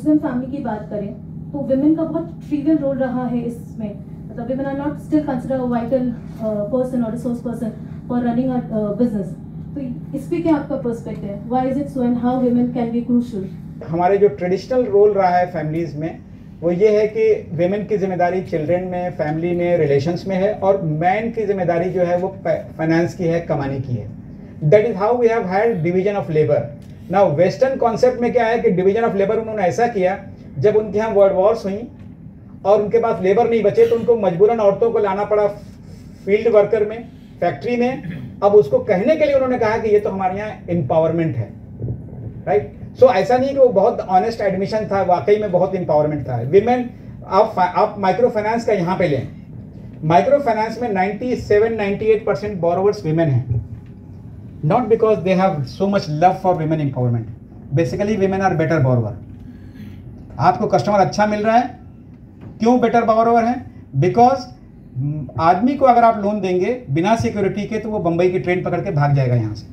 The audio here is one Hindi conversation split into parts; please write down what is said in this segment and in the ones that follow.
मुस्लिम फैमिली की बात करें तो विमेन का बहुत ट्रिवियल रोल रहा है इसमें, मतलब women are not still consider a vital person और resource person for running a business. तो इस पे क्या आपका पर्सपेक्टिव है, why is it so and how women can be crucial? हमारे जो ट्रेडिशनल रोल रहा है फैमिलीज में वो ये है कि वेमेन की जिम्मेदारी चिल्ड्रन में, फैमिली में, रिलेशंस में है, और मैन की जिम्मेदारी जो है वो फाइनेंस की है, कमाने की है। That is how we have had division of labour. Now western concept में क्या है कि डिवीजन ऑफ लेबर उन्होंने ऐसा किया, जब उनके यहाँ वर्ल्ड वॉर्स हुई और उनके पास लेबर नहीं बचे तो उनको मजबूरन औरतों को लाना पड़ा फील्ड वर्कर में, फैक्ट्री में। अब उसको कहने के लिए उन्होंने कहा कि ये तो हमारे यहाँ एम्पावरमेंट है, राइट। सो ऐसा नहीं कि वो बहुत ऑनेस्ट एडमिशन था, वाकई में बहुत एम्पावरमेंट था। विमेन, आप माइक्रो फाइनेंस का यहाँ पे लें, माइक्रो फाइनेंस में 97-98% बोरोवर्स विमेन हैं, not because they have so much love for women empowerment. Basically women are better borrower. आपको कस्टमर अच्छा मिल रहा है, क्यों बेटर बोरोवर है? बिकॉज आदमी को अगर आप लोन देंगे बिना सिक्योरिटी के तो वो बंबई की ट्रेन पकड़ के भाग जाएगा यहाँ से।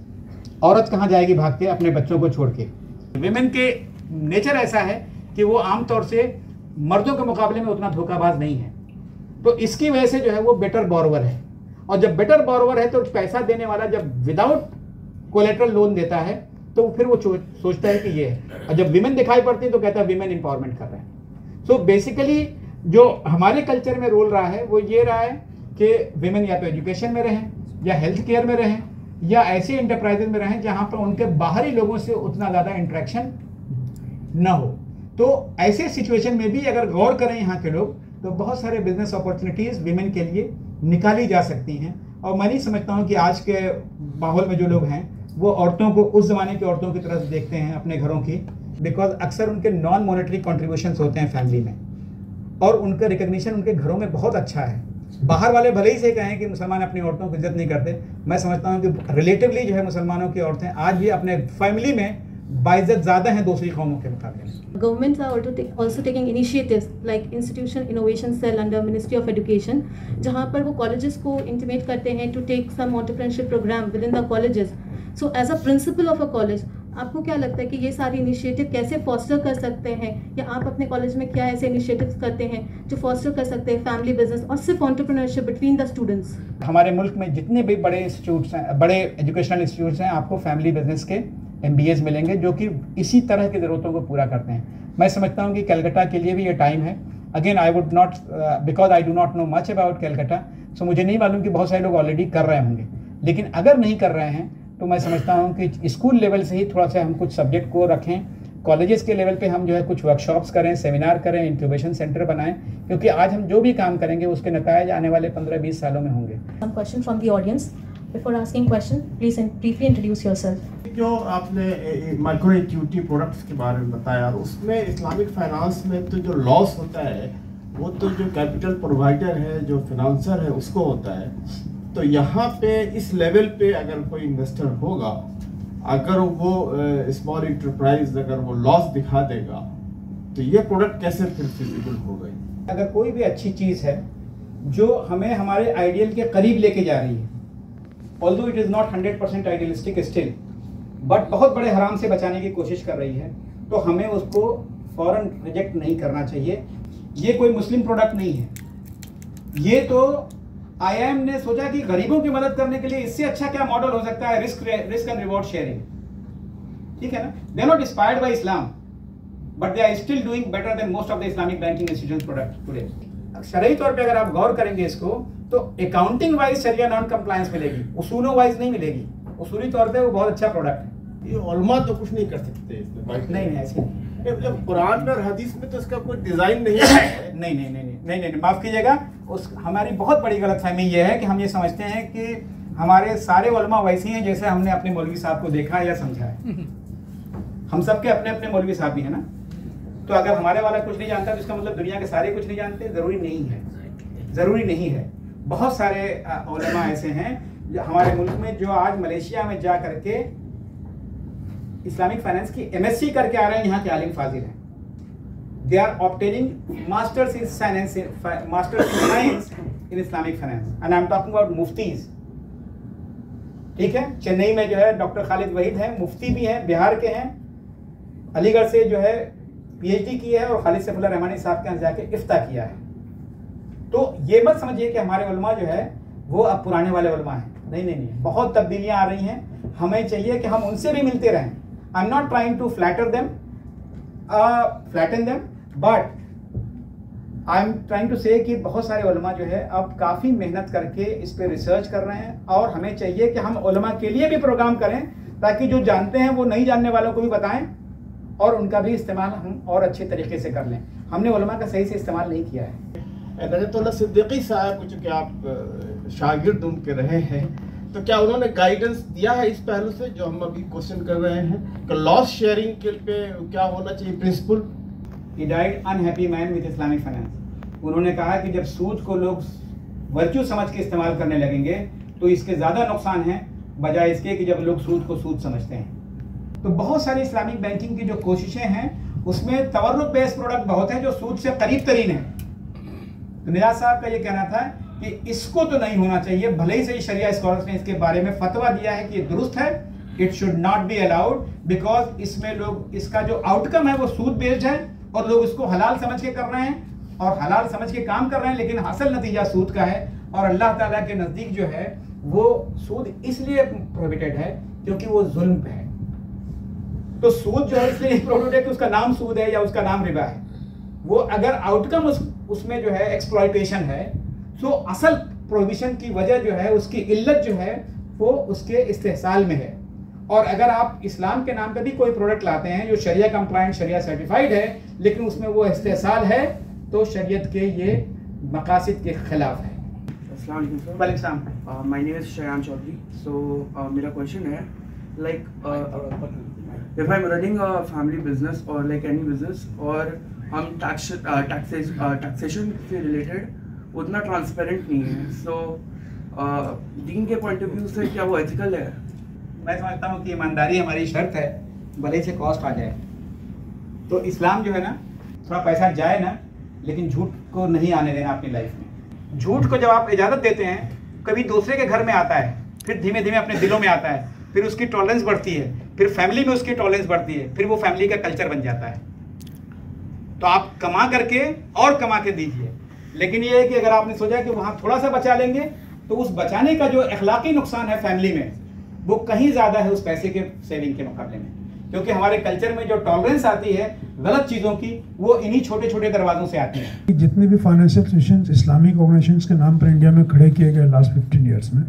औरत कहाँ जाएगी भाग के अपने बच्चों को छोड़ के? विमेन के नेचर ऐसा है कि वो आमतौर से मर्दों के मुकाबले में उतना धोखाबाज नहीं है, तो इसकी वजह से जो है वो बेटर बोरोवर है। और जब बेटर बोरोवर है तो पैसा देने वाला जब विदाउट कोलेटरल लोन देता है तो फिर वो सोचता है कि ये है, और जब विमेन दिखाई पड़ती है तो कहता है विमेन एम्पावरमेंट कर रहे हैं। सो बेसिकली जो हमारे कल्चर में रोल रहा है वो ये रहा है कि विमेन या तो एजुकेशन में रहें, या हेल्थ केयर में रहें, या ऐसे इंटरप्राइजेज में रहें जहां पर उनके बाहरी लोगों से उतना ज़्यादा इंटरेक्शन न हो। तो ऐसे सिचुएशन में भी अगर गौर करें यहाँ के लोग तो बहुत सारे बिजनेस अपॉर्चुनिटीज़ विमेन के लिए निकाली जा सकती हैं। और मैं नहीं समझता हूँ कि आज के माहौल में जो लोग हैं वो औरतों को उस ज़माने की औरतों की तरफ देखते हैं अपने घरों की, बिकॉज अक्सर उनके नॉन मॉनेटरी कॉन्ट्रीब्यूशंस होते हैं फैमिली में, और उनका रिकग्निशन उनके घरों में बहुत अच्छा है। बाहर वाले भले ही से कहें कि मुसलमान अपनी औरतों की इज्जत नहीं करते, मैं समझता हूं कि रिलेटिवली जो है मुसलमानों की औरतें आज भी अपने फैमिली में बाइज्जत ज़्यादा हैं दूसरी कौमों के मुकाबले में। Governments are also taking initiatives like Institution Innovation Cell under Ministry of Education, जहाँ पर वो colleges को intimate करते हैं to take some entrepreneurship program within the colleges. So as a principal of a college, आपको क्या लगता है कि ये सारी इनिशिएटिव कैसे फॉस्टर कर सकते हैं, या आप अपने कॉलेज में क्या ऐसे इनिशिएटिव्स करते हैं जो फॉस्टर कर सकते हैं फैमिली बिजनेस और सिर्फ एंटरप्रेन्योरशिप बिटवीन द स्टूडेंट्स? हमारे मुल्क में जितने भी बड़े इंस्टीट्यूट्स हैं, बड़े एजुकेशनल इंस्टीट्यूट्स हैं, आपको फैमिली बिजनेस के MBAs मिलेंगे जो कि इसी तरह की ज़रूरतों को पूरा करते हैं। मैं समझता हूँ कि कलकत्ता के लिए भी ये टाइम है। Again I would not, because I do not know much about Calcutta, so मुझे नहीं मालूम कि बहुत सारे लोग ऑलरेडी कर रहे होंगे, लेकिन अगर नहीं कर रहे हैं तो मैं समझता हूँ कि स्कूल लेवल से ही थोड़ा सा हम कुछ सब्जेक्ट को रखें, कॉलेजेस के लेवल पे हम जो है कुछ वर्कशॉप्स करें, सेमिनार करें, इंक्यूबेशन सेंटर बनाएं, क्योंकि आज हम जो भी काम करेंगे उसके नतीजे आने वाले 15-20 सालों में होंगे। Some question from the audience. Before asking question, please briefly introduce yourself. जो आपने माइक्रो इक्विटी प्रोडक्ट्स के बारे में बताया, उसमें इस्लामिक फाइनेंस में तो जो लॉस होता है वो तो जो कैपिटल प्रोवाइडर है, जो फिनेंसर है, उसको होता है। तो यहाँ पे इस लेवल पे अगर कोई इन्वेस्टर होगा, अगर वो स्मॉल इंटरप्राइज अगर वो लॉस दिखा देगा तो ये प्रोडक्ट कैसे फिर फिजिबल हो गई? अगर कोई भी अच्छी चीज़ है जो हमें हमारे आइडियल के करीब लेके जा रही है, although it is not 100% idealistic still, but बहुत बड़े हराम से बचाने की कोशिश कर रही है, तो हमें उसको फौरन रिजेक्ट नहीं करना चाहिए। ये कोई मुस्लिम प्रोडक्ट नहीं है, ये तो IIM ने सोचा कि गरीबों की मदद करने के लिए इससे अच्छा क्या मॉडल हो सकता है, रिस्क एंड रिवॉर्ड शेयरिंग, ठीक है ना। They are not inspired by Islam, but they are still doing better than most of the Islamic banking institutions product today. शरई तौर पे अगर आप गौर करेंगे इसको तो अकाउंटिंग वाइज शरिया नॉन कंप्लायंस मिलेगी, उसूलों वाइज नहीं मिलेगी। उसूली तौर पे वो बहुत अच्छा प्रोडक्ट है। ये उलमा तो कुछ नहीं कर सकते इसमें, नहीं ऐसे नहीं। कुरान और हदीस में तो इसका कोई डिजाइन नहीं है। नहीं, माफ कीजिएगा, उस हमारी बहुत बड़ी गलतफहमी ये है कि हम ये समझते हैं कि हमारे सारे उलमा वैसे हैं जैसे हमने अपने मौलवी साहब को देखा या समझा है। हम सब के अपने अपने मौलवी साहब भी है ना, तो अगर हमारे वाला कुछ नहीं जानता तो इसका मतलब दुनिया के सारे कुछ नहीं जानते, ज़रूरी नहीं है। बहुत सारे उलमा ऐसे हैं जो हमारे मुल्क में जो आज मलेशिया में जा करके इस्लामिक फाइनेंस की MSc करके आ रहे हैं, यहाँ के आलिम फाजिल हैं। They are obtaining masters in science in Islamic finance, and I am talking about मुफ्तीज, ठीक है। चेन्नई में जो है डॉक्टर खालिद वहीद हैं, मुफ्ती भी हैं, बिहार के हैं। अलीगढ़ से जो है PhD की है और खालिद सैफुल्लाह रहमानी साहब के यहाँ जाके इफ्ता किया है। तो ये मत समझिए कि हमारे उलमा जो है वो अब पुराने वाले उलमा हैं। नहीं नहीं नहीं, बहुत तब्दीलियाँ आ रही हैं। हमें चाहिए कि हम उनसे भी मिलते रहें। I am not trying to flatten them, but I am trying to say कि बहुत सारे उलमा जो है अब काफ़ी मेहनत करके इस पर रिसर्च कर रहे हैं, और हमें चाहिए कि हम उलमा के लिए भी प्रोग्राम करें ताकि जो जानते हैं वो नहीं जानने वालों को भी बताएं और उनका भी इस्तेमाल हम और अच्छे तरीके से कर लें। हमने उलमा का सही से इस्तेमाल नहीं किया है। नजरतुल्लाह सिद्दीकी साहब, चूँकि आप शागिर्द उनके रहे हैं, तो क्या उन्होंने गाइडेंस दिया है इस पहलू से जो हम अभी क्वेश्चन कर रहे हैं कि लॉस शेयरिंग के पे क्या होना चाहिए principal? He died unhappy man with Islamic finance। उन्होंने कहा कि जब सूद को लोग वर्च्यू समझ के इस्तेमाल करने लगेंगे तो इसके ज़्यादा नुकसान है बजाय इसके कि जब लोग सूद को सूद समझते हैं। तो बहुत सारी इस्लामिक बैंकिंग की जो कोशिशें हैं उसमें तवर्रुक बेस्ड प्रोडक्ट बहुत हैं जो सूद से करीब तरीन है। तो निजात साहब का ये कहना था कि इसको तो नहीं होना चाहिए, भले ही सही शरिया स्कॉलर्स ने इसके बारे में फतवा दिया है कि ये दुरुस्त है, it should not be allowed, because इसमें लोग, इसका जो आउटकम है वो सूद बेस्ड है और लोग इसको हलाल समझ के कर रहे हैं और हलाल समझ के काम कर रहे हैं, लेकिन हासिल नतीजा सूद का है। और अल्लाह ताला के नज़दीक जो है वो सूद इसलिए प्रोहिबिटेड है क्योंकि वो जुल्म पे है। तो सूद जो है इसलिए प्रोहिबिटेड है कि उसका नाम सूद है या उसका नाम रिबा है। वो अगर आउटकम उसमें जो है एक्सप्लॉयटेशन है, तो असल प्रोहिबिशन की वजह जो है, उसकी इल्लत जो है वो उसके इस्तेहसाल में है। और अगर आप इस्लाम के नाम पे भी कोई प्रोडक्ट लाते हैं जो शरिया कंप्लायंट, शरिया सर्टिफाइड है, लेकिन उसमें वो इस्तेहसाल है, तो शरीयत के ये मकासद के खिलाफ है। My name is Shayan Chaudhary. So मेरा क्वेश्चन है, like if I am running a family business और लाइक एनी बिजनेस, और हम टैक्सेशन से रिलेटेड उतना ट्रांसपेरेंट नहीं है, सो दीन के पॉइंट ऑफ व्यू से क्या वो एथिकल है? मैं समझता हूँ कि ईमानदारी हमारी शर्त है, भले से कॉस्ट आ जाए। तो इस्लाम जो है ना, थोड़ा पैसा जाए ना, लेकिन झूठ को नहीं आने देना अपनी लाइफ में। झूठ को जब आप इजाज़त देते हैं, कभी दूसरे के घर में आता है, फिर धीमे धीमे अपने दिलों में आता है, फिर उसकी टॉलरेंस बढ़ती है, फिर फैमिली में उसकी टॉलरेंस बढ़ती है, फिर वो फैमिली का कल्चर बन जाता है। तो आप कमा करके और कमा के दीजिए, लेकिन ये है कि अगर आपने सोचा कि वहाँ थोड़ा सा बचा लेंगे, तो उस बचाने का जो अखलाकी नुकसान है फैमिली में, वो कहीं ज़्यादा है उस पैसे के सेविंग के मुकाबले में। क्योंकि हमारे कल्चर में जो टॉलरेंस आती है गलत चीज़ों की, वो इन्हीं छोटे छोटे दरवाजों से आती है। जितने भी फाइनेंशियल इंस्टीट्यूशंस इस्लामिक ऑर्गेनाइजेशंस के नाम पर इंडिया में खड़े किए गए लास्ट 15 ईयर्स में,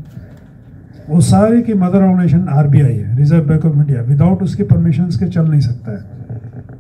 वो सारे की मदर ऑर्गेनाइजेशन RBI है, reserve bank of India. Without उसके परमिशंस के चल नहीं सकता है।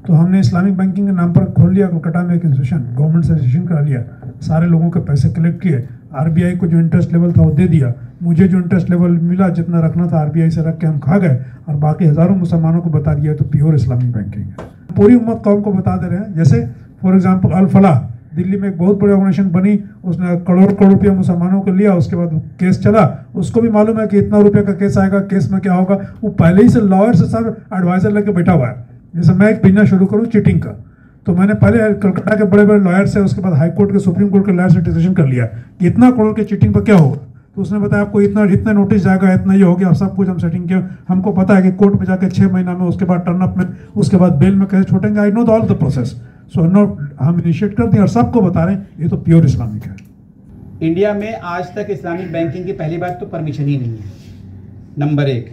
तो हमने इस्लामिक बैंकिंग के नाम पर खोल लिया कोलकाता में एक इंस्टीट्यूशन, गवर्नमेंट से रजिस्ट्रेशन करा लिया, सारे लोगों के पैसे कलेक्ट किए, RBI को जो इंटरेस्ट लेवल था वो दे दिया, मुझे जो इंटरेस्ट लेवल मिला जितना रखना था RBI से रख के हम खा गए, और बाकी हज़ारों मुसलमानों को बता दिया तो प्योर इस्लामिक बैंकिंग है। पूरी उम्मत कौम को बता दे रहे हैं। जैसे फॉर एग्जांपल अल फलाह दिल्ली में एक बहुत बड़ी ऑर्गेनाइजेशन बनी, उसने करोड़ रुपया मुसलमानों को लिया, उसके बाद केस चला, उसको भी मालूम है कि इतना रुपये का केस आएगा, केस में क्या होगा, वो पहले ही से लॉयर से सब एडवाइजर लेके बैठा हुआ है। जैसे मैं एक बिजनेस शुरू करूँ चीटिंग का, तो मैंने पहले कलकत्ता के बड़े बड़े लॉयर से, उसके बाद हाई कोर्ट के, सुप्रीम कोर्ट के लॉयर से डिस्कशन कर लिया कि इतना करोड़ के चीटिंग पर क्या होगा। तो उसने बताया आपको इतना नोटिस जाएगा, इतना ये हो गया, सब कुछ हम सेटिंग किया। हमको पता है कि कोर्ट में जाकर 6 महीना में, उसके बाद टर्न अप में, उसके बाद बेल में कैसे छोड़ेंगे। I know all the process. So हम इनिशिएट कर दिए और सबको बता रहे हैं ये तो प्योर इस्लामिक है। इंडिया में आज तक इस्लामिक बैंकिंग की पहली बात तो परमिशन ही नहीं है, नंबर 1।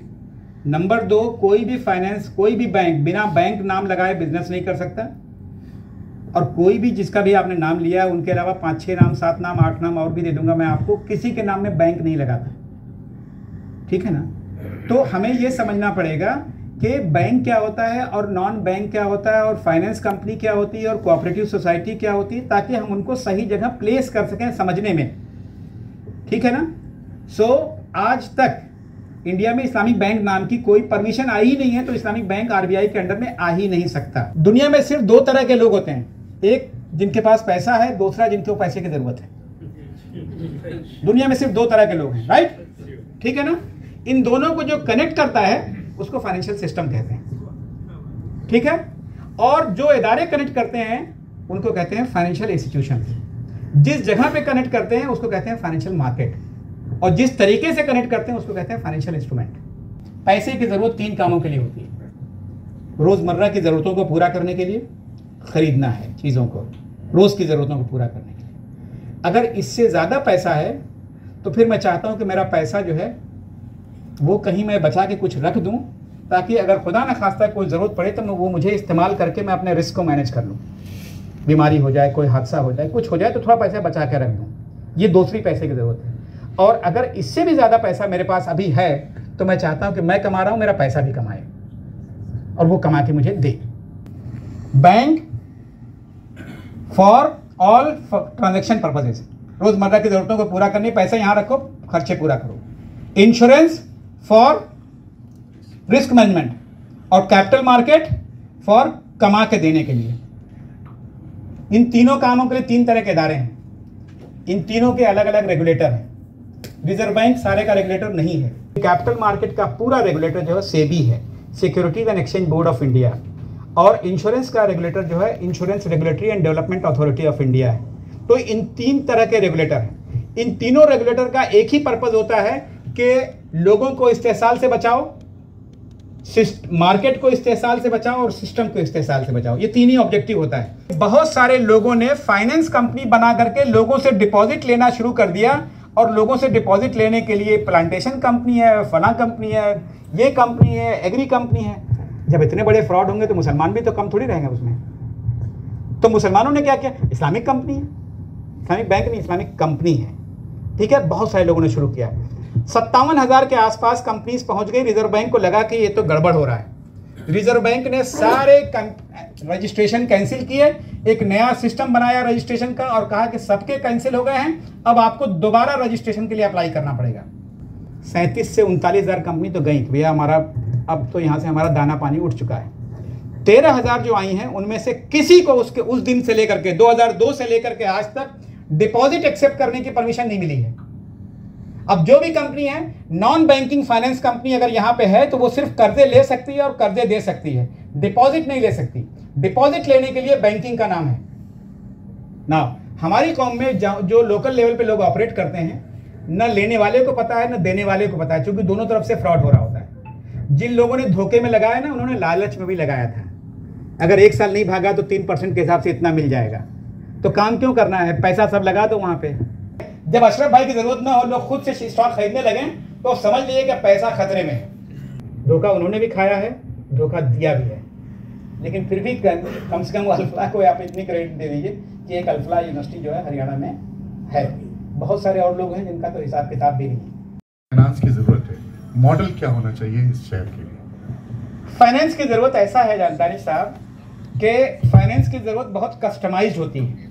नंबर 2, कोई भी फाइनेंस, कोई भी बैंक बिना बैंक नाम लगाए बिजनेस नहीं कर सकता। और कोई भी जिसका भी आपने नाम लिया है, उनके अलावा 5-6 नाम, 7 नाम, 8 नाम और भी दे दूंगा मैं आपको, किसी के नाम में बैंक नहीं लगाता। ठीक है ना? तो हमें ये समझना पड़ेगा कि बैंक क्या होता है और नॉन बैंक क्या होता है, और फाइनेंस कंपनी क्या होती है, और कोऑपरेटिव सोसाइटी क्या होती है, ताकि हम उनको सही जगह प्लेस कर सकें समझने में। ठीक है ना? सो आज तक इंडिया में इस्लामिक बैंक नाम की कोई परमिशन आई ही नहीं है, तो इस्लामिक बैंक RBI के अंडर में आ ही नहीं सकता। दुनिया में सिर्फ 2 तरह के लोग होते हैं, एक जिनके पास पैसा है, दूसरा जिनको पैसे की जरूरत है। दुनिया में सिर्फ 2 तरह के लोग हैं, राइट? ठीक है ना? इन दोनों को जो कनेक्ट करता है उसको फाइनेंशियल सिस्टम कहते हैं। ठीक है? और जो इदारे कनेक्ट करते हैं उनको कहते हैं फाइनेंशियल इंस्टीट्यूशन। जिस जगह पे कनेक्ट करते हैं उसको कहते हैं फाइनेंशियल मार्केट, और जिस तरीके से कनेक्ट करते हैं उसको कहते हैं फाइनेंशियल इंस्ट्रूमेंट। पैसे की जरूरत 3 कामों के लिए होती है: रोजमर्रा की जरूरतों को पूरा करने के लिए, ख़रीदना है चीज़ों को, रोज़ की ज़रूरतों को पूरा करने के लिए। अगर इससे ज़्यादा पैसा है तो फिर मैं चाहता हूँ कि मेरा पैसा जो है वो कहीं मैं बचा के कुछ रख दूँ, ताकि अगर खुदा न खास्ता कोई ज़रूरत पड़े तो वो मुझे इस्तेमाल करके मैं अपने रिस्क को मैनेज कर लूँ। बीमारी हो जाए, कोई हादसा हो जाए, कुछ हो जाए तो थोड़ा पैसा बचा के रख दूँ। ये दूसरी पैसे की ज़रूरत है। और अगर इससे भी ज़्यादा पैसा मेरे पास अभी है तो मैं चाहता हूँ कि मैं कमा रहा हूँ, मेरा पैसा भी कमाए और वो कमा के मुझे दे। Bank for all transaction purposes, रोज़मर्रा की ज़रूरतों को पूरा करने, पैसा यहाँ रखो, खर्चे पूरा करो। इंश्योरेंस फॉर रिस्क मैनेजमेंट और कैपिटल मार्केट फॉर कमा के देने के लिए। इन तीनों कामों के लिए 3 तरह के इदारे हैं, इन तीनों के अलग अलग रेगुलेटर हैं। रिजर्व बैंक सारे का रेगुलेटर नहीं है। कैपिटल मार्केट का पूरा रेगुलेटर जो है सेबी है, securities and exchange board of India, और इंश्योरेंस का रेगुलेटर जो है insurance regulatory and development authority of India है। तो इन 3 तरह के रेगुलेटर हैं। इन तीनों रेगुलेटर का एक ही पर्पज होता है कि लोगों को इस्तेसाल से बचाओ, मार्केट को इस्तेसाल से बचाओ और सिस्टम को इस्तेसाल से बचाओ। ये 3 ही ऑब्जेक्टिव होता है। बहुत सारे लोगों ने फाइनेंस कंपनी बना करके लोगों से डिपॉजिट लेना शुरू कर दिया, और लोगों से डिपॉजिट लेने के लिए प्लांटेशन कंपनी है, फला कंपनी है, ये कंपनी है, एग्री कंपनी है। जब इतने बड़े फ्रॉड होंगे तो मुसलमान भी तो कम थोड़ी रहेंगे उसमें। तो मुसलमानों ने क्या किया, इस्लामिक कंपनी है, इस्लामिक बैंक नहीं, इस्लामिक कंपनी है, ठीक है। बहुत सारे लोगों ने शुरू किया। 57,000 के आसपास कंपनीज पहुंच गई। रिजर्व बैंक को लगा कि ये तो गड़बड़ हो रहा है। रिजर्व बैंक ने सारे रजिस्ट्रेशन कैंसिल किए, एक नया सिस्टम बनाया रजिस्ट्रेशन का और कहा कि सबके कैंसिल हो गए हैं, अब आपको दोबारा रजिस्ट्रेशन के लिए अप्लाई करना पड़ेगा। 37 से 39,000 कंपनी तो गई, भैया हमारा अब तो यहाँ से हमारा दाना पानी उठ चुका है। 13,000 जो आई हैं उनमें से किसी को उसके उस दिन से लेकर के 2002 से लेकर के आज तक डिपॉजिट एक्सेप्ट करने की परमिशन नहीं मिली है। अब जो भी कंपनी है, नॉन बैंकिंग फाइनेंस कंपनी अगर यहाँ पे है तो वो सिर्फ कर्जे ले सकती है और कर्जे दे सकती है, डिपॉजिट नहीं ले सकती। डिपॉजिट लेने के लिए बैंकिंग का नाम है ना। हमारी कौम में जो लोकल लेवल पे लोग ऑपरेट करते हैं, न लेने वाले को पता है न देने वाले को पता है, क्योंकि दोनों तरफ से फ्रॉड हो रहा होता है। जिन लोगों ने धोखे में लगाया ना, उन्होंने लालच में भी लगाया था। अगर 1 साल नहीं भागा तो 3% के हिसाब से इतना मिल जाएगा, तो काम क्यों करना है, पैसा सब लगा दो वहाँ पे। जब अशरफ भाई की जरूरत ना हो, लोग खुद से स्टॉक खरीदने लगे तो समझ लीजिए कि पैसा खतरे में है। धोखा उन्होंने भी खाया है, धोखा दिया भी है, लेकिन फिर भी कम से कम अल्फला को आप इतनी क्रेडिट दे दीजिए कि एक अल्फला यूनिवर्सिटी जो है हरियाणा में है। बहुत सारे और लोग हैं जिनका तो हिसाब किताब भी नहीं है। फाइनेंस की जरूरत है, मॉडल क्या होना चाहिए इस शहर के लिए? फाइनेंस की जरूरत ऐसा है जानदानी साहब कि फाइनेंस की जरूरत बहुत कस्टमाइज्ड होती है।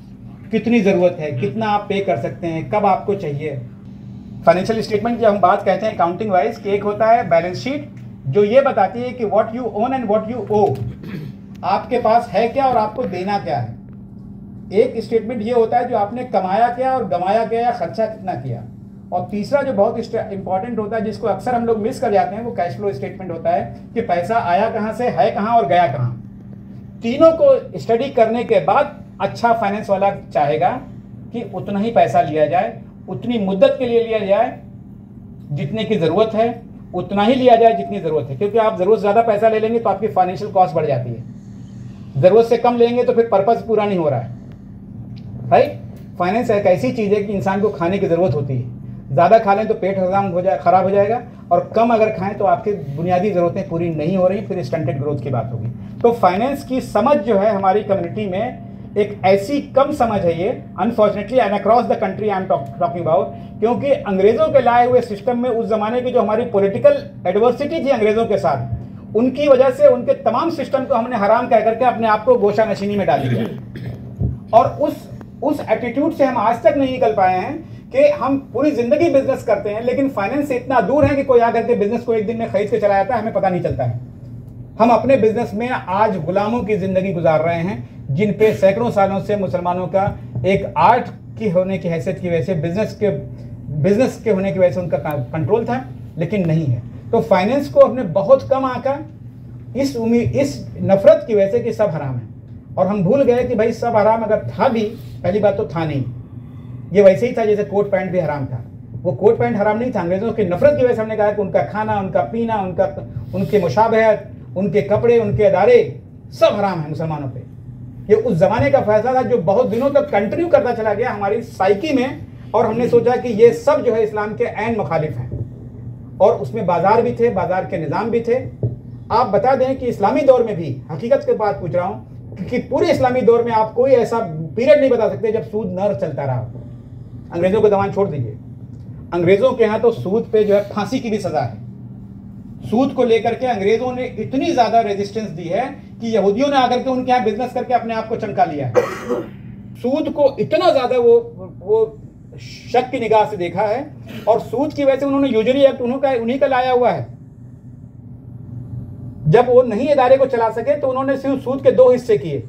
कितनी ज़रूरत है, कितना आप पे कर सकते हैं, कब आपको चाहिए। फाइनेंशियल स्टेटमेंट जब हम बात कहते हैं अकाउंटिंग वाइज, कि एक होता है बैलेंस शीट जो ये बताती है कि what you own and what you owe, आपके पास है क्या और आपको देना क्या है। एक स्टेटमेंट ये होता है जो आपने कमाया क्या और गंवाया क्या या खर्चा कितना किया। और तीसरा जो बहुत इंपॉर्टेंट होता है, जिसको अक्सर हम लोग मिस कर जाते हैं, वो कैश फ्लो स्टेटमेंट होता है कि पैसा आया कहाँ से, है कहाँ और गया कहाँ। तीनों को स्टडी करने के बाद अच्छा फाइनेंस वाला चाहेगा कि उतना ही पैसा लिया जाए, उतनी मुद्दत के लिए लिया जाए जितने की ज़रूरत है, उतना ही लिया जाए जितनी ज़रूरत है। क्योंकि आप ज़रूरत ज़्यादा पैसा ले लेंगे तो आपकी फाइनेंशियल कॉस्ट बढ़ जाती है, ज़रूरत से कम लेंगे तो फिर पर्पज़ पूरा नहीं हो रहा है। राइट। फाइनेंस एक ऐसी चीज़ है कि इंसान को खाने की ज़रूरत होती है। ज़्यादा खा लें तो पेट ख़राब हो जाएगा, और कम अगर खाएं तो आपकी बुनियादी ज़रूरतें पूरी नहीं हो रही, फिर स्टंटेड ग्रोथ की बात होगी। तो फाइनेंस की समझ जो है हमारी कम्युनिटी में एक ऐसी कम समझ है ये, unfortunately and across the country I am talking about, क्योंकि अंग्रेज़ों के लाए हुए सिस्टम में उस ज़माने की जो हमारी पॉलिटिकल एडवर्सिटी थी अंग्रेज़ों के साथ, उनकी वजह से उनके तमाम सिस्टम को हमने हराम कह करके अपने आप को गोशा नशीनी में डाल दिया। और उस एटीट्यूड से हम आज तक नहीं निकल पाए हैं कि हम पूरी ज़िंदगी बिजनेस करते हैं, लेकिन फाइनेंस से इतना दूर है कि कोई आकर के बिजनेस को एक दिन में खरीद के चला जाता है, हमें पता नहीं चलता है। हम अपने बिजनेस में आज गुलामों की ज़िंदगी गुजार रहे हैं, जिन पे सैकड़ों सालों से मुसलमानों का एक आर्ट की होने की हैसियत की वजह से, बिजनेस के होने की वजह से उनका कंट्रोल था, लेकिन नहीं है। तो फाइनेंस को हमने बहुत कम आंका, इस नफरत की वजह से कि सब हराम है। और हम भूल गए कि भाई सब हराम अगर था भी, पहली बात तो था नहीं, ये वैसे ही था जैसे कोट पैंट भी हराम था। वो कोट पैंट हराम नहीं था, अंग्रेज़ों की नफरत की वजह से हमने कहा कि उनका खाना, उनका पीना, उनके मुशाबहत, उनके कपड़े, उनके अदारे सब हराम है मुसलमानों पे। ये उस जमाने का फैसला था जो बहुत दिनों तक कंटिन्यू करता चला गया हमारी साइकी में, और हमने सोचा कि ये सब जो है इस्लाम के ऐन मुखालिफ हैं, और उसमें बाजार भी थे, बाजार के निज़ाम भी थे। आप बता दें कि इस्लामी दौर में भी, हकीकत के बात पूछ रहा हूँ, कि पूरे इस्लामी दौर में आप कोई ऐसा पीरियड नहीं बता सकते जब सूद न चलता रहा। अंग्रेज़ों के ज़माने छोड़ दीजिए, अंग्रेज़ों के यहाँ तो सूद पे जो है फांसी की भी सज़ा है। सूद को लेकर के अंग्रेज़ों ने इतनी ज़्यादा रेजिस्टेंस दी है कि यहूदियों ने आकर के उनके यहाँ बिजनेस करके अपने आप को चमका लिया है। सूद को इतना ज़्यादा वो शक की निगाह से देखा है, और सूद की वजह से उन्होंने यूजरी एक्ट उन्हीं का लाया हुआ है। जब वो नहीं इदारे को चला सके तो उन्होंने सिर्फ सूद के 2 हिस्से किए,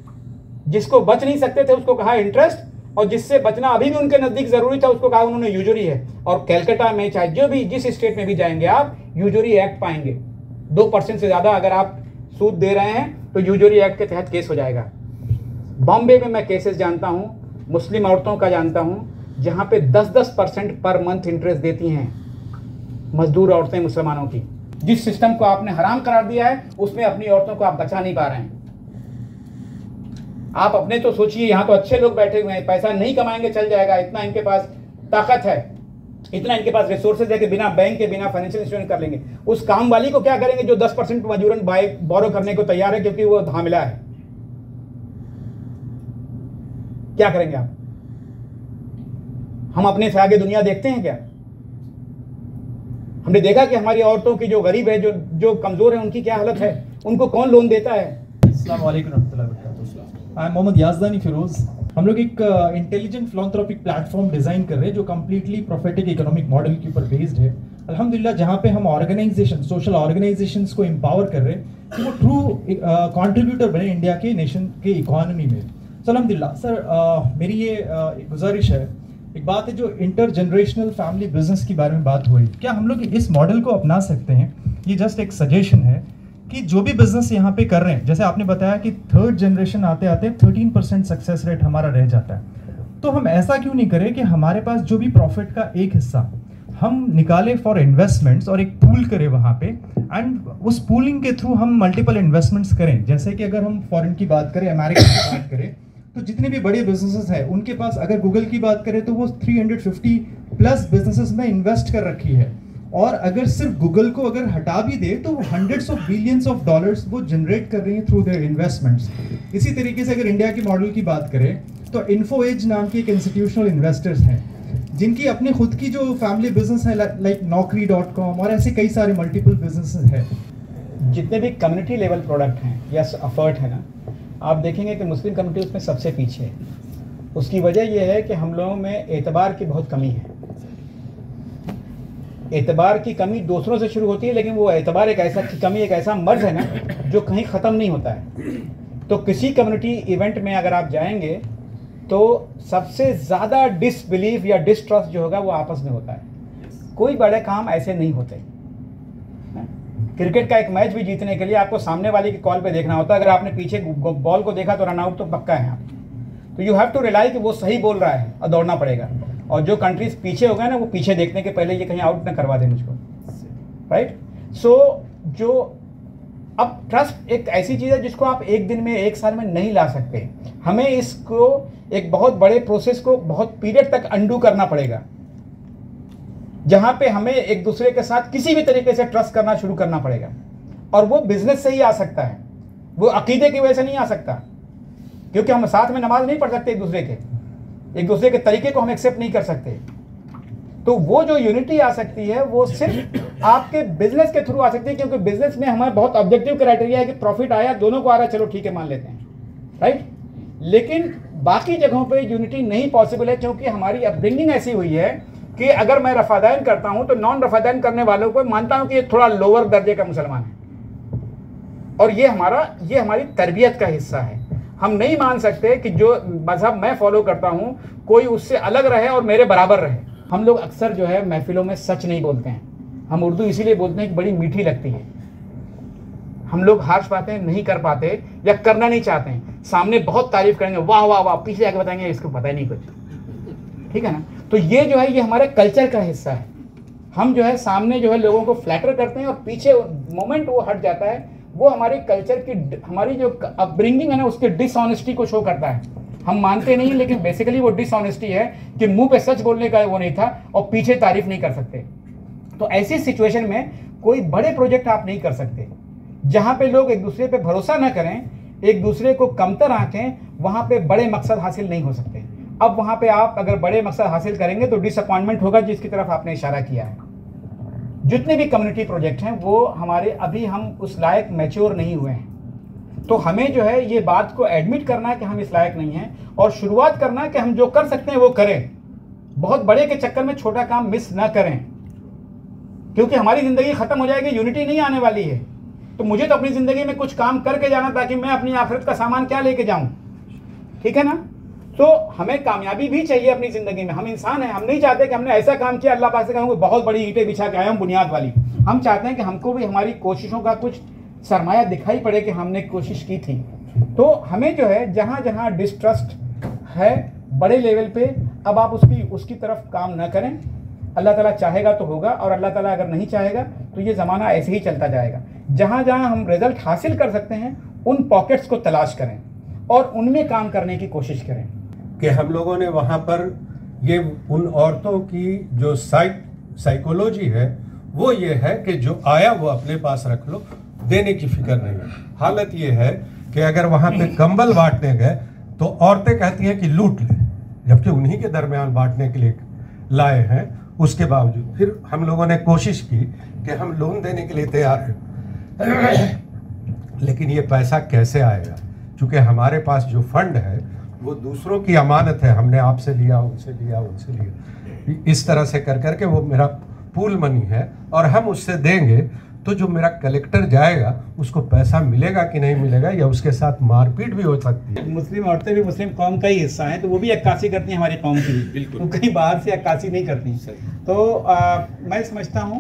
जिसको बच नहीं सकते थे उसको कहा इंटरेस्ट, और जिससे बचना अभी भी उनके नजदीक जरूरी था उसको कहा उन्होंने यूजरी है। और कलकत्ता में चाहे जो भी जिस स्टेट में भी जाएंगे आप यूजरी एक्ट पाएंगे। 2% से ज्यादा अगर आप सूद दे रहे हैं तो यूजरी एक्ट के तहत केस हो जाएगा। बॉम्बे में मैं केसेस जानता हूं, मुस्लिम औरतों का जानता हूं, जहां पे 10% पर मंथ इंटरेस्ट देती हैं मजदूर औरतें मुसलमानों की। जिस सिस्टम को आपने हराम करार दिया है उसमें अपनी औरतों को आप बचा नहीं पा रहे हैं। आप अपने तो सोचिए, यहाँ तो अच्छे लोग बैठे हुए हैं, पैसा नहीं कमाएंगे चल जाएगा, इतना इनके पास ताकत है, इतना इनके पास रिसोर्सेज है कि बिना बैंक के बिना फाइनेंशियल इंस्टीट्यूशन कर लेंगे। उस काम वाली को क्या करेंगे जो 10% मजबूरन बोरो करने को तैयार है क्योंकि वो हामिला है? क्या करेंगे आप? हम अपने से आगे दुनिया देखते हैं क्या? हमने देखा कि हमारी औरतों की जो गरीब है, जो कमजोर है, उनकी क्या हालत है, उनको कौन लोन देता है? अस्सलाम वालेकुम रहमतुल्लाहि व बरकातुहू। I am Mohammad Yazdani Feroz. हम लोग एक इंटेलिजेंट फिलैंथ्रोपिक प्लेटफॉर्म डिजाइन कर रहे हैं जो कम्प्लीटली प्रोफेटिक इकोनॉमिक मॉडल के ऊपर बेस्ड है अल्हम्दुलिल्लाह, जहाँ पे हम ऑर्गेनाइजेशन, सोशल ऑर्गेनाइजेशंस को एम्पावर कर रहे हैं कि वो ट्रू कंट्रीब्यूटर बने इंडिया के नेशन के इकोनॉमी में। सो अल्हम्दुलिल्लाह सर, मेरी ये गुजारिश है, एक बात है जो इंटर जनरेशनल फैमिली बिजनेस के बारे में बात हुई, क्या हम लोग इस मॉडल को अपना सकते हैं? ये जस्ट एक सजेशन है कि जो भी बिजनेस यहाँ पे कर रहे हैं, जैसे आपने बताया कि 3rd जनरेशन आते आते 13% सक्सेस रेट हमारा रह जाता है, तो हम ऐसा क्यों नहीं करें कि हमारे पास जो भी प्रॉफिट का एक हिस्सा हम निकाले फॉर इन्वेस्टमेंट्स और एक पूल करें वहाँ पे, एंड उस पूलिंग के थ्रू हम मल्टीपल इन्वेस्टमेंट्स करें। जैसे कि अगर हम फॉरेन की बात करें, अमेरिका की बात करें, तो जितने भी बड़े बिजनेसेस हैं उनके पास, अगर गूगल की बात करें तो वो 350 प्लस बिजनेसेस में इन्वेस्ट कर रखी है, और अगर सिर्फ गूगल को अगर हटा भी दे तो hundreds of billions of dollars वो जनरेट कर रही हैं थ्रू देयर इन्वेस्टमेंट्स। इसी तरीके से अगर इंडिया के मॉडल की बात करें तो इन्फोएज नाम की एक इंस्टीट्यूशनल इन्वेस्टर्स हैं जिनकी अपनी खुद की जो फैमिली बिजनेस है, लाइक Naukri.com और ऐसे कई सारे मल्टीपल बिजनेसेस हैं। जितने भी कम्युनिटी लेवल प्रोडक्ट हैं या एफर्ट है ना, आप देखेंगे कि मुस्लिम कम्युनिटी उसमें सबसे पीछे है। उसकी वजह यह है कि हम लोगों में एतबार की बहुत कमी है। एतबार की कमी दूसरों से शुरू होती है, लेकिन वो एतबार एक ऐसा कमी, एक ऐसा मर्ज है ना जो कहीं ख़त्म नहीं होता है। तो किसी कम्युनिटी इवेंट में अगर आप जाएंगे तो सबसे ज़्यादा डिसबिलीफ या डिस्ट्रस्ट जो होगा वो आपस में होता है। कोई बड़े काम ऐसे नहीं होते। क्रिकेट का एक मैच भी जीतने के लिए आपको सामने वाले की कॉल पे देखना होता है। अगर आपने पीछे बॉल को देखा तो रन आउट तो पक्का है आप, तो यू हैव टू रिलाई कि वो सही बोल रहा है और दौड़ना पड़ेगा। और जो कंट्रीज पीछे हो गए ना, वो पीछे देखने के पहले ये कहीं आउट ना करवा दे मुझको, राइट? सो जो अब ट्रस्ट एक ऐसी चीज़ है जिसको आप एक दिन में, एक साल में नहीं ला सकते। हमें इसको एक बहुत बड़े प्रोसेस को बहुत पीरियड तक अंडू करना पड़ेगा, जहां पे हमें एक दूसरे के साथ किसी भी तरीके से ट्रस्ट करना शुरू करना पड़ेगा। और वो बिजनेस से ही आ सकता है, वो अकीदे की वजह से नहीं आ सकता, क्योंकि हम साथ में नमाज नहीं पढ़ सकते एक दूसरे के तरीके को हम एक्सेप्ट नहीं कर सकते। तो वो जो यूनिटी आ सकती है वो सिर्फ आपके बिजनेस के थ्रू आ सकती है, क्योंकि बिजनेस में हमारा बहुत ऑब्जेक्टिव क्राइटेरिया है कि प्रॉफिट आया, दोनों को आ रहा है, चलो ठीक है मान लेते हैं, राइट? लेकिन बाकी जगहों पे यूनिटी नहीं पॉसिबल है, क्योंकि हमारी अपब्रिंगिंग ऐसी हुई है कि अगर मैं रफादायन करता हूं तो नॉन रफादायन करने वालों को मानता हूं कि ये थोड़ा लोअर दर्जे का मुसलमान है, और ये हमारी तरबियत का हिस्सा है। हम नहीं मान सकते कि जो मजहब मैं फॉलो करता हूं कोई उससे अलग रहे और मेरे बराबर रहे। हम लोग अक्सर जो है महफिलों में सच नहीं बोलते हैं। हम उर्दू इसीलिए बोलते हैं कि बड़ी मीठी लगती है। हम लोग हार्श बातें नहीं कर पाते या करना नहीं चाहते हैं। सामने बहुत तारीफ करेंगे, वाह वाह वाह, पीछे जाके बताएंगे इसको पता ही नहीं कुछ, ठीक है ना? तो ये जो है ये हमारे कल्चर का हिस्सा है। हम जो है सामने जो है लोगों को फ्लैटर करते हैं और पीछे मोमेंट वो हट जाता है, वो हमारे कल्चर की, हमारी जो अपब्रिंगिंग है ना, उसके डिसऑनेस्टी को शो करता है। हम मानते नहीं, लेकिन बेसिकली वो डिसऑनेस्टी है कि मुंह पे सच बोलने का वो नहीं था और पीछे तारीफ नहीं कर सकते। तो ऐसी सिचुएशन में कोई बड़े प्रोजेक्ट आप नहीं कर सकते। जहाँ पे लोग एक दूसरे पे भरोसा न करें, एक दूसरे को कमतर आंकें, वहाँ पे बड़े मकसद हासिल नहीं हो सकते। अब वहाँ पे आप अगर बड़े मकसद हासिल करेंगे तो डिसअपॉइंटमेंट होगा, जिसकी तरफ आपने इशारा किया है। जितने भी कम्युनिटी प्रोजेक्ट हैं वो हमारे, अभी हम उस लायक मैच्योर नहीं हुए हैं। तो हमें जो है ये बात को एडमिट करना है कि हम इस लायक नहीं हैं और शुरुआत करना है कि हम जो कर सकते हैं वो करें। बहुत बड़े के चक्कर में छोटा काम मिस ना करें, क्योंकि हमारी ज़िंदगी ख़त्म हो जाएगी, यूनिटी नहीं आने वाली है। तो मुझे तो अपनी ज़िंदगी में कुछ काम करके जाना, ताकि मैं अपनी आखिरत का सामान क्या लेके जाऊँ, ठीक है ना। तो हमें कामयाबी भी चाहिए अपनी ज़िंदगी में। हम इंसान हैं, हम नहीं चाहते कि हमने ऐसा काम किया अल्लाह पाक से कहूँगा बहुत बड़ी ईंटें बिछा के आए हम बुनियाद वाली। हम चाहते हैं कि हमको भी हमारी कोशिशों का कुछ सरमाया दिखाई पड़े कि हमने कोशिश की थी। तो हमें जो है जहाँ जहाँ डिस्ट्रस्ट है बड़े लेवल पे, अब आप उसकी तरफ काम ना करें। अल्लाह ताला चाहेगा तो होगा, और अल्लाह ताला अगर नहीं चाहेगा तो ये ज़माना ऐसे ही चलता जाएगा। जहाँ जहाँ हम रिजल्ट हासिल कर सकते हैं उन पॉकेट्स को तलाश करें और उनमें काम करने की कोशिश करें। कि हम लोगों ने वहाँ पर ये उन औरतों की जो साइकोलॉजी है वो ये है कि जो आया वो अपने पास रख लो, देने की फिक्र नहीं है। हालत ये है कि अगर वहाँ पे कंबल बांटने गए तो औरतें कहती हैं कि लूट ले, जबकि उन्हीं के दरमियान बांटने के लिए लाए हैं। उसके बावजूद फिर हम लोगों ने कोशिश की कि हम लोन देने के लिए तैयार हैं, लेकिन ये पैसा कैसे आएगा, क्योंकि हमारे पास जो फंड है वो दूसरों की अमानत है। हमने आपसे लिया, उनसे लिया, उनसे लिया, इस तरह से कर करके वो मेरा पूल मनी है, और हम उससे देंगे तो जो मेरा कलेक्टर जाएगा उसको पैसा मिलेगा कि नहीं मिलेगा, या उसके साथ मारपीट भी हो सकती है। मुस्लिम औरतें भी मुस्लिम कौम का ही हिस्सा हैं, तो वो भी अक्कासी करती हैं हमारी कौम की, बिल्कुल, तो कहीं बाहर से अक्कासी नहीं करती। तो मैं समझता हूँ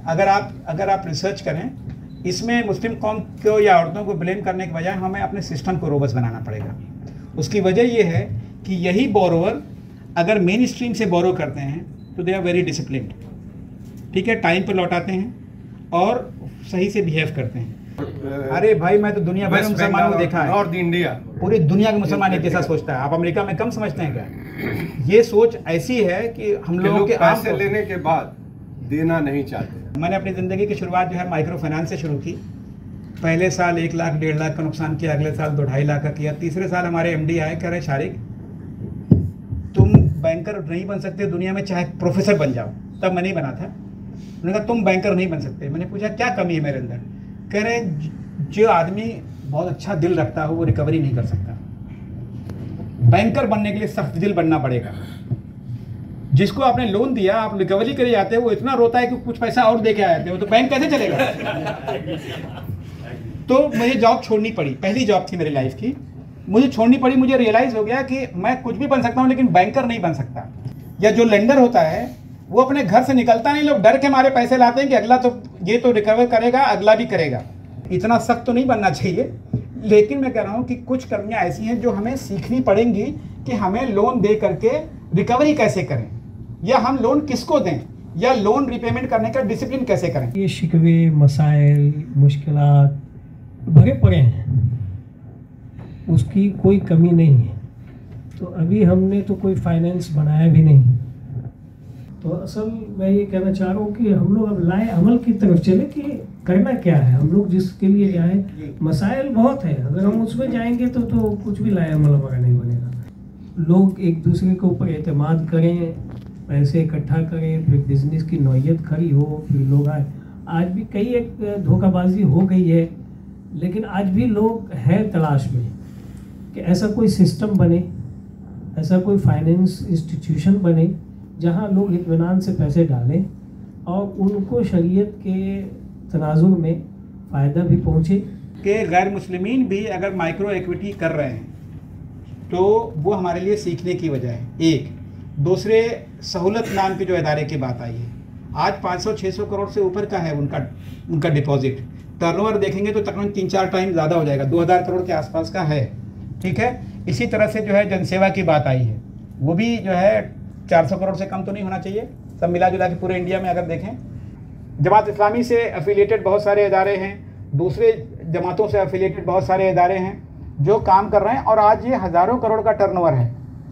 अगर आप रिसर्च करें, इसमें मुस्लिम कौम को या औरतों को ब्लेम करने के बजाय हमें अपने सिस्टम को रोबस्ट बनाना पड़ेगा। उसकी वजह यह है कि यही बोरोवर अगर मेन स्ट्रीम से बोरो करते हैं तो दे आर वेरी डिसिप्लिन्ड, ठीक है, टाइम पर लौटाते हैं और सही से बिहेव करते हैं। अरे भाई, मैं तो दुनिया भर में मुसलमानों को देखा है, नॉर्थ इंडिया, पूरी दुनिया के मुसलमान एक जैसा सोचता है। आप अमेरिका में कम समझते हैं क्या? ये सोच ऐसी है कि हम लोगों के पैसे लेने के बाद देना नहीं चाहते। मैंने अपनी ज़िंदगी की शुरुआत जो है माइक्रो फाइनेंस से शुरू की। पहले साल 1 लाख 1.5 लाख का नुकसान किया, अगले साल 2-2.5 लाख का किया। तीसरे साल हमारे एमडी आए, कह रहे शारिक तुम बैंकर नहीं बन सकते दुनिया में, चाहे प्रोफेसर बन जाओ। तब मैं नहीं बना था। उन्होंने कहा तुम बैंकर नहीं बन सकते। मैंने पूछा क्या कमी है मेरे अंदर? कह रहे जो आदमी बहुत अच्छा दिल रखता हो वो रिकवरी नहीं कर सकता। बैंकर बनने के लिए सख्त दिल बनना पड़ेगा। जिसको आपने लोन दिया, आप रिकवरी करे जाते हो, वो इतना रोता है कि कुछ पैसा और दे के आते हो, तो बैंक कैसे चलेगा? तो मुझे जॉब छोड़नी पड़ी। पहली जॉब थी मेरी लाइफ की, मुझे छोड़नी पड़ी। मुझे रियलाइज़ हो गया कि मैं कुछ भी बन सकता हूँ लेकिन बैंकर नहीं बन सकता। या जो लेंडर होता है वो अपने घर से निकलता नहीं, लोग डर के मारे पैसे लाते हैं कि अगला तो ये तो रिकवर करेगा, अगला भी करेगा। इतना सख्त तो नहीं बनना चाहिए, लेकिन मैं कह रहा हूँ कि कुछ कमियाँ ऐसी हैं जो हमें सीखनी पड़ेंगी कि हमें लोन दे करके रिकवरी कैसे करें, या हम लोन किसको दें, या लोन रिपेमेंट करने का डिसिप्लिन कैसे करें। ये शिकवे, मसाइल, मुश्किलात भरे पड़े हैं, उसकी कोई कमी नहीं है। तो अभी हमने तो कोई फाइनेंस बनाया भी नहीं। तो असल मैं ये कहना चाह रहा हूँ कि हम लोग अब लाए अमल की तरफ चले कि करना क्या है। हम लोग जिसके लिए जाए, मसाइल बहुत है, अगर हम उसमें जाएंगे तो कुछ भी लाए अमल हमारा नहीं बनेगा। लोग एक दूसरे के ऊपर एतमाद करें, पैसे इकट्ठा करें, फिर बिजनेस की नौयत खड़ी हो, फिर लोग आए। आज भी कई एक धोखाबाजी हो गई है, लेकिन आज भी लोग हैं तलाश में कि ऐसा कोई सिस्टम बने, ऐसा कोई फाइनेंस इंस्टीट्यूशन बने जहां लोग इत्मीनान से पैसे डालें और उनको शरीयत के तनाजुर में फ़ायदा भी पहुँचे। कि गैर मुस्लिमीन भी अगर माइक्रो इक्विटी कर रहे हैं तो वो हमारे लिए सीखने की वजह है। एक दूसरे सहूलत नाम के जो इदारे की बात आई है, आज 500-600 करोड़ से ऊपर का है उनका डिपॉजिट। टर्नओवर देखेंगे तो तकरीबन 3-4 टाइम ज़्यादा हो जाएगा, 2000 करोड़ के आसपास का है, ठीक है। इसी तरह से जो है जनसेवा की बात आई है, वो भी जो है 400 करोड़ से कम तो नहीं होना चाहिए। सब मिला जुला के पूरे इंडिया में अगर देखें, जमात इस्लामी से एफिलिएटेड बहुत सारे इदारे हैं, दूसरे जमातों से एफिलिएटेड बहुत सारे इदारे हैं जो काम कर रहे हैं और आज ये हज़ारों करोड़ का टर्नओवर है।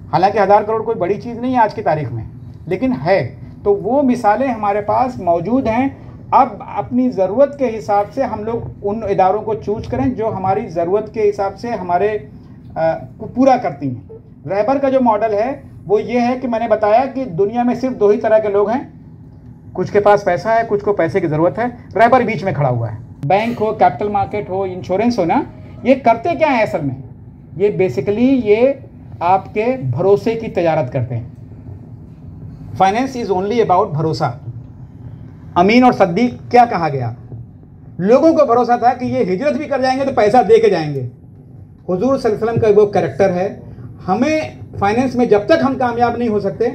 हालांकि 1000 करोड़ कोई बड़ी चीज़ नहीं है आज की तारीख में, लेकिन है। तो वो मिसालें हमारे पास मौजूद हैं। अब अपनी ज़रूरत के हिसाब से हम लोग उन इदारों को चूज करें जो हमारी ज़रूरत के हिसाब से हमारे को पूरा करती हैं। रहबर का जो मॉडल है वो ये है कि मैंने बताया कि दुनिया में सिर्फ 2 ही तरह के लोग हैं, कुछ के पास पैसा है, कुछ को पैसे की ज़रूरत है। रहबर बीच में खड़ा हुआ है। बैंक हो, कैपिटल मार्केट हो, इंश्योरेंस हो ना, ये करते क्या है असल में? ये बेसिकली ये आपके भरोसे की तजारत करते हैं। फाइनेंस इज ओनली अबाउट भरोसा। अमीन और सद्दीक क्या कहा गया? लोगों को भरोसा था कि ये हिजरत भी कर जाएंगे तो पैसा दे के जाएंगे। हुजूर सल्लल्लाहु अलैहि वसल्लम का वो कैरेक्टर है। हमें फाइनेंस में जब तक हम कामयाब नहीं हो सकते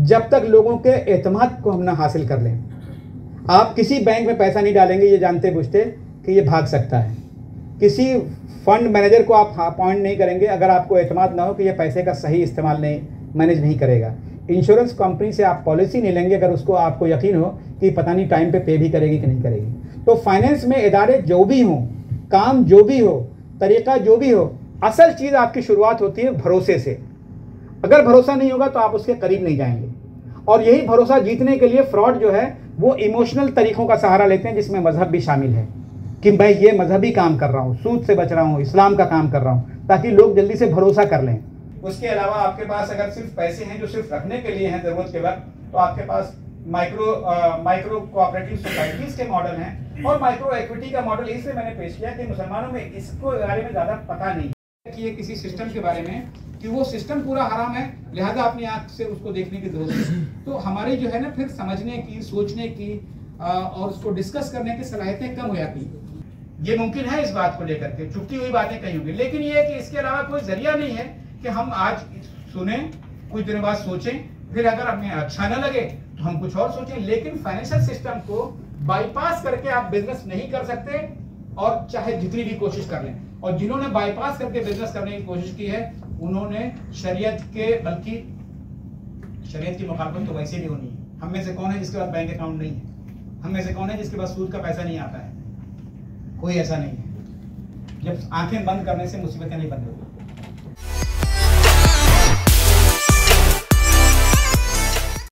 जब तक लोगों के एतमाद को हम ना हासिल कर लें। आप किसी बैंक में पैसा नहीं डालेंगे ये जानते बूझते कि ये भाग सकता है। किसी फंड मैनेजर को आप अपॉइंट नहीं करेंगे अगर आपको एतमाद ना हो कि ये पैसे का सही इस्तेमाल मैनेज नहीं करेगा। इंश्योरेंस कंपनी से आप पॉलिसी नहीं लेंगे अगर उसको आपको यकीन हो कि पता नहीं टाइम पे भी करेगी कि नहीं करेगी। तो फाइनेंस में इदारे जो भी हों, काम जो भी हो, तरीका जो भी हो, असल चीज़ आपकी शुरुआत होती है भरोसे से। अगर भरोसा नहीं होगा तो आप उसके करीब नहीं जाएंगे। और यही भरोसा जीतने के लिए फ्रॉड जो है वो इमोशनल तरीक़ों का सहारा लेते हैं, जिसमें मजहब भी शामिल है कि मैं ये मजहबी काम कर रहा हूँ, सूद से बच रहा हूँ, इस्लाम का काम कर रहा हूँ, ताकि लोग जल्दी से भरोसा कर लें। उसके अलावा आपके पास अगर सिर्फ पैसे हैं जो सिर्फ रखने के लिए हैं ज़रूरत के वक्त, तो आपके पास माइक्रो कोऑपरेटिव सोसाइटीज़ के मॉडल हैं और माइक्रो इक्विटी का मॉडल इसलिए मैंने पेश किया कि मुसलमानों में इसको बारे में ज़्यादा पता नहीं कि ये किसी सिस्टम के बारे में कि वो सिस्टम पूरा हराम है, लिहाजा अपनी आंख से उसको देखने की जरूरत है। तो हमारी जो है ना फिर समझने की, सोचने की और उसको डिस्कस करने की सलाहियतें कम हो जाती है। ये मुमकिन है इस बात को लेकर के, चुपती हुई बातें कही होंगी, लेकिन ये है कि इसके अलावा कोई जरिया नहीं है कि हम आज सुने, कुछ दिनों बाद सोचें, फिर अगर हमें अच्छा ना लगे तो हम कुछ और सोचें। लेकिन फाइनेंशियल सिस्टम को बाईपास करके आप बिजनेस नहीं कर सकते, और चाहे जितनी भी कोशिश कर लें। और जिन्होंने बाईपास करके बिजनेस करने की कोशिश की है उन्होंने शरीयत के, बल्कि शरीयत की मुखालफत तो वैसे भी होनी है। हम में से कौन है जिसके पास बैंक अकाउंट नहीं है? हम में से कौन है जिसके पास सूद का पैसा नहीं आता है? कोई ऐसा नहीं है। जब आंखें बंद करने से मुसीबतें नहीं बंद होती।